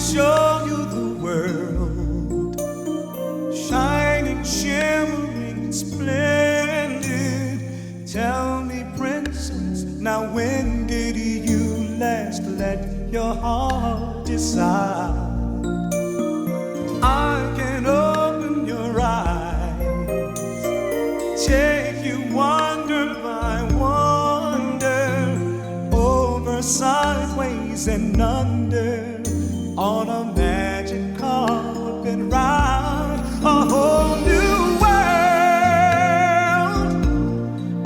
show you the world, shining, shimmering, splendid. Tell me, princess, now when did you last let your heart decide? I can open your eyes, take you wonder by wonder, over, sideways, and under, on a magic carpet ride. A whole new world,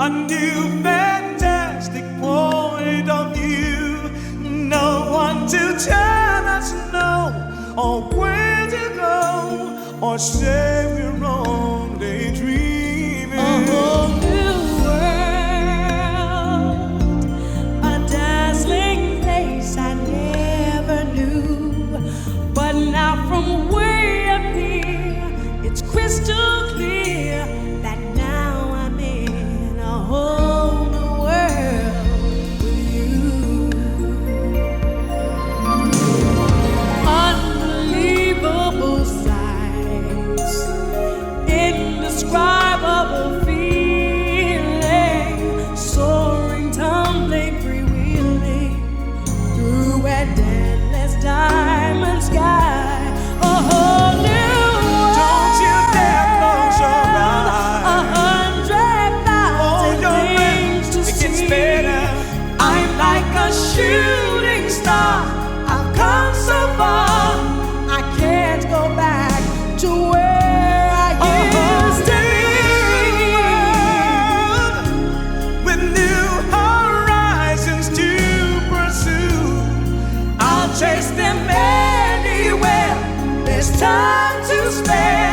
a new fantastic point of view. No one to tell us no, or where to go, or say we're only dreaming. A whole new world, a dazzling place I never knew. But now from way up here, it's crystal clear that now I'm in a whole new world with you. Unbelievable sights, indescribable feeling, soaring, tumbling, freewheeling through a endless diamond sky. A whole new world. Don't you dare close your eyes. 100,000 things to it gets see. better. I'm like a shooting star. I've come so far. I can't go back to where I used to be. With new horizons to pursue, I'll chase them anywhere. There's time to spare.